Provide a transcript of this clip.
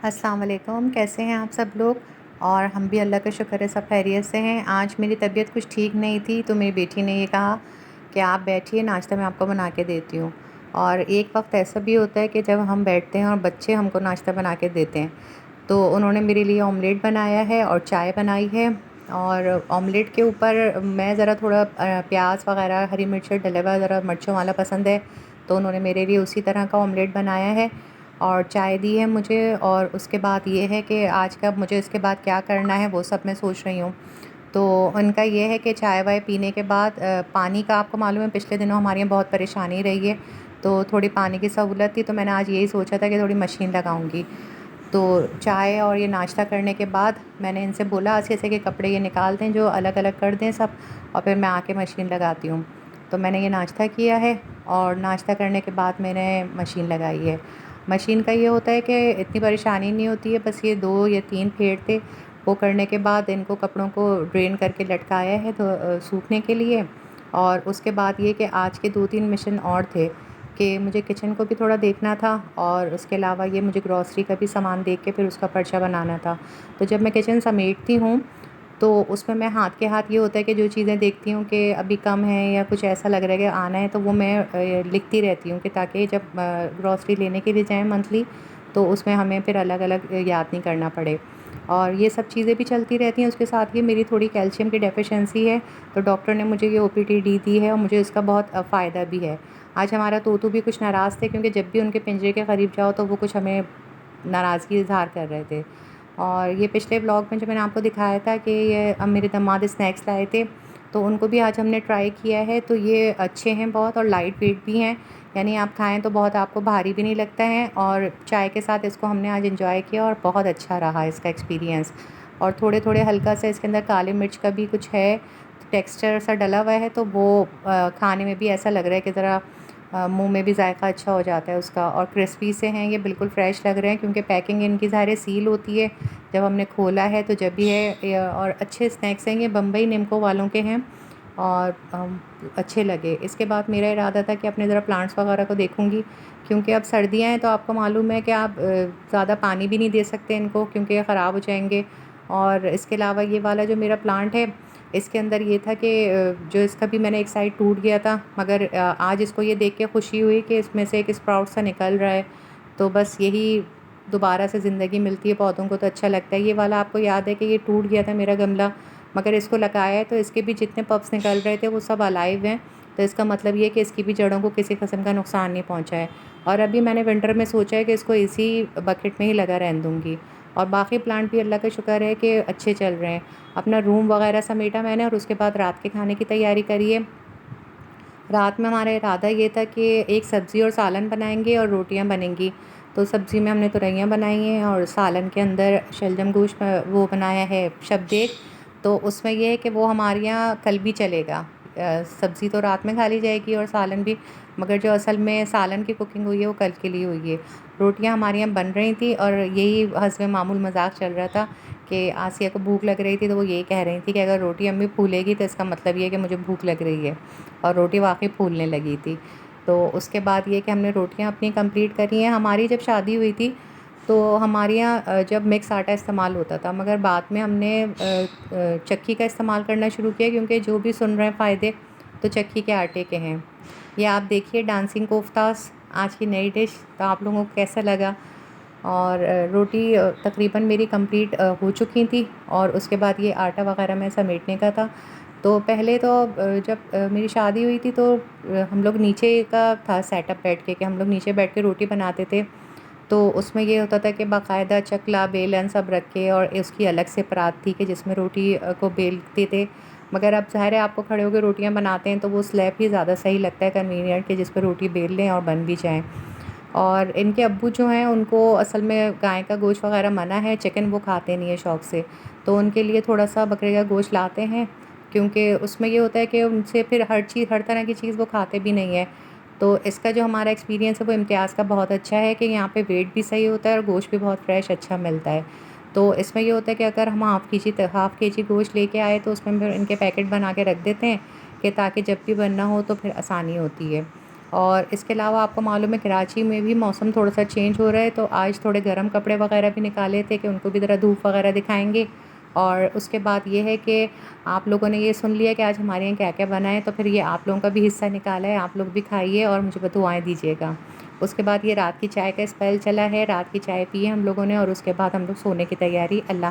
अस्सलाम वालेकुम, कैसे हैं आप सब लोग। और हम भी अल्लाह का शुक्र है सब खैरियत से हैं। आज मेरी तबीयत कुछ ठीक नहीं थी तो मेरी बेटी ने ये कहा कि आप बैठिए, नाश्ता मैं आपको बना के देती हूँ। और एक वक्त ऐसा भी होता है कि जब हम बैठते हैं और बच्चे हमको नाश्ता बना के देते हैं। तो उन्होंने मेरे लिए ऑमलेट बनाया है और चाय बनाई है। और ऑमलेट के ऊपर मैं ज़रा थोड़ा प्याज वगैरह हरी मिर्च डला हुआ ज़रा मिर्चों वाला पसंद है, तो उन्होंने मेरे लिए उसी तरह का ऑमलेट बनाया है और चाय दी है मुझे। और उसके बाद ये है कि आज का मुझे इसके बाद क्या करना है वो सब मैं सोच रही हूँ। तो उनका ये है कि चाय वाय पीने के बाद पानी का आपको मालूम है पिछले दिनों हमारे यहाँ बहुत परेशानी रही है, तो थोड़ी पानी की सहूलत थी, तो मैंने आज यही सोचा था कि थोड़ी मशीन लगाऊंगी। तो चाय और ये नाश्ता करने के बाद मैंने इनसे बोला अच्छे से कि कपड़े ये निकाल दें जो अलग अलग कर दें सब, और फिर मैं आके मशीन लगाती हूँ। तो मैंने ये नाश्ता किया है और नाश्ता करने के बाद मैंने मशीन लगाई है। मशीन का ये होता है कि इतनी परेशानी नहीं होती है, बस ये 2 या 3 फेर थे, वो करने के बाद इनको कपड़ों को ड्रेन करके लटकाया है तो सूखने के लिए। और उसके बाद ये कि आज के 2-3 मिशन और थे कि मुझे किचन को भी थोड़ा देखना था, और उसके अलावा ये मुझे ग्रॉसरी का भी सामान देख के फिर उसका पर्चा बनाना था। तो जब मैं किचन समेटती हूँ तो उसमें मैं हाथ के हाथ ये होता है कि जो चीज़ें देखती हूँ कि अभी कम है या कुछ ऐसा लग रहा है कि आना है, तो वो मैं लिखती रहती हूँ कि ताकि जब ग्रॉसरी लेने के लिए जाएँ मंथली, तो उसमें हमें फिर अलग अलग याद नहीं करना पड़े। और ये सब चीज़ें भी चलती रहती हैं। उसके साथ ही मेरी थोड़ी कैल्शियम की डेफिशिएंसी है, तो डॉक्टर ने मुझे ये ओपीटी दी है और मुझे इसका बहुत फ़ायदा भी है। आज हमारा तोतू भी कुछ नाराज़ थे क्योंकि जब भी उनके पिंजरे के करीब जाओ तो वो कुछ हमें नाराज़गी इज़हार कर रहे थे। और ये पिछले व्लॉग में जो मैंने आपको दिखाया था कि ये अब मेरे दामाद स्नैक्स लाए थे, तो उनको भी आज हमने ट्राई किया है। तो ये अच्छे हैं बहुत और लाइट वेट भी हैं, यानी आप खाएँ तो बहुत आपको भारी भी नहीं लगता है। और चाय के साथ इसको हमने आज एंजॉय किया और बहुत अच्छा रहा इसका एक्सपीरियंस। और थोड़े-थोड़े हल्का सा इसके अंदर काली मिर्च का भी कुछ है, टेक्सचर सा डला हुआ है, तो वो खाने में भी ऐसा लग रहा है कि ज़रा मुँह में भी जायका अच्छा हो जाता है उसका। और क्रिस्पी से हैं, ये बिल्कुल फ्रेश लग रहे हैं क्योंकि पैकिंग इनकी ज़ाहिर सील होती है जब हमने खोला है, तो जब भी है और अच्छे स्नैक्स हैं, ये बम्बई निम्को वालों के हैं और अच्छे लगे। इसके बाद मेरा इरादा था कि अपने ज़रा प्लांट्स वगैरह को देखूँगी, क्योंकि अब सर्दियाँ हैं तो आपको मालूम है कि आप ज़्यादा पानी भी नहीं दे सकते इनको क्योंकि ये ख़राब हो जाएंगे। और इसके अलावा ये वाला जो मेरा प्लांट है, इसके अंदर ये था कि जो इसका भी मैंने एक साइड टूट गया था, मगर आज इसको ये देख के खुशी हुई कि इसमें से एक स्प्राउट सा निकल रहा है। तो बस यही दोबारा से ज़िंदगी मिलती है पौधों को तो अच्छा लगता है। ये वाला आपको याद है कि ये टूट गया था मेरा गमला, मगर इसको लगाया है तो इसके भी जितने पप्स निकल रहे थे वो सब अलाइव हैं। तो इसका मतलब ये है कि इसकी भी जड़ों को किसी किस्म का नुकसान नहीं पहुँचा है। और अभी मैंने विंटर में सोचा है कि इसको इसी बकेट में ही लगा रहने दूँगी। और बाकी प्लांट भी अल्लाह का शुक्र है कि अच्छे चल रहे हैं। अपना रूम वगैरह समेटा मैंने और उसके बाद रात के खाने की तैयारी करी है। रात में हमारा इरादा ये था कि एक सब्ज़ी और सालन बनाएंगे और रोटियां बनेंगी। तो सब्ज़ी में हमने तुरैयाँ बनाई हैं और सालन के अंदर शलजम गोश्त वो बनाया है शबदेग। तो उसमें ये है कि वो हमारे यहाँ कल भी चलेगा। सब्ज़ी तो रात में खा ली जाएगी और सालन भी, मगर जो असल में सालन की कुकिंग हुई है वो कल के लिए हुई है। रोटियां हमारे यहाँ बन रही थी और यही हस्बे मामूल मजाक चल रहा था कि आसिया को भूख लग रही थी, तो वो यही कह रही थी कि अगर रोटी अम्मी फूलेगी तो इसका मतलब ये है कि मुझे भूख लग रही है। और रोटी वाक़ई फूलने लगी थी। तो उसके बाद ये कि हमने रोटियाँ अपनी कंप्लीट करी हैं। हमारी जब शादी हुई थी तो हमारे यहाँ जब मिक्स आटा इस्तेमाल होता था, मगर बाद में हमने चक्की का इस्तेमाल करना शुरू किया क्योंकि जो भी सुन रहे हैं फ़ायदे तो चक्की के आटे के हैं। ये आप देखिए डांसिंग कोफ्तास आज की नई डिश, तो आप लोगों को कैसा लगा। और रोटी तकरीबन मेरी कंप्लीट हो चुकी थी और उसके बाद ये आटा वगैरह मैं समेटने का था। तो पहले तो जब मेरी शादी हुई थी तो हम लोग नीचे का था सेटअप बैठ के कि हम लोग नीचे बैठ के रोटी बनाते थे। तो उसमें ये होता था कि बाकायदा चकला बेलन सब रख के और उसकी अलग से परात थी कि जिसमें रोटी को बेलते थे। मगर अब ज़ाहिर है आपको खड़े होकर रोटियां बनाते हैं तो वो स्लैब ही ज़्यादा सही लगता है, कन्वीनियंट, कि जिस पर रोटी बेल लें और बन भी जाएँ। और इनके अब्बू जो हैं उनको असल में गाय का गोश्त वगैरह मना है, चिकन वो खाते नहीं है शौक़ से। तो उनके लिए थोड़ा-सा बकरे का गोश्त लाते हैं क्योंकि उसमें ये होता है कि उनसे फिर हर तरह की चीज़ वो खाते भी नहीं है। तो इसका जो हमारा एक्सपीरियंस है वो इम्तियाज़ का बहुत अच्छा है कि यहाँ पे वेट भी सही होता है और गोश्त भी बहुत फ्रेश अच्छा मिलता है। तो इसमें ये होता है कि अगर हम हाफ़ केजी गोश्त लेके आए तो उसमें फिर इनके पैकेट बना के रख देते हैं कि ताकि जब भी बनना हो तो फिर आसानी होती है। और इसके अलावा आपको मालूम है कराची में भी मौसम थोड़ा-सा चेंज हो रहा है, तो आज थोड़े गर्म कपड़े वग़ैरह भी निकाले थे कि उनको भी ज़रा धूप वग़ैरह दिखाएँगे। और उसके बाद ये है कि आप लोगों ने ये सुन लिया कि आज हमारे यहाँ क्या-क्या बना है, तो फिर ये आप लोगों का भी हिस्सा निकाला है, आप लोग भी खाइए और मुझे दुआएँ दीजिएगा। उसके बाद ये रात की चाय का स्पेल चला है, रात की चाय पी है हम लोगों ने और उसके बाद हम लोग सोने की तैयारी। अल्लाह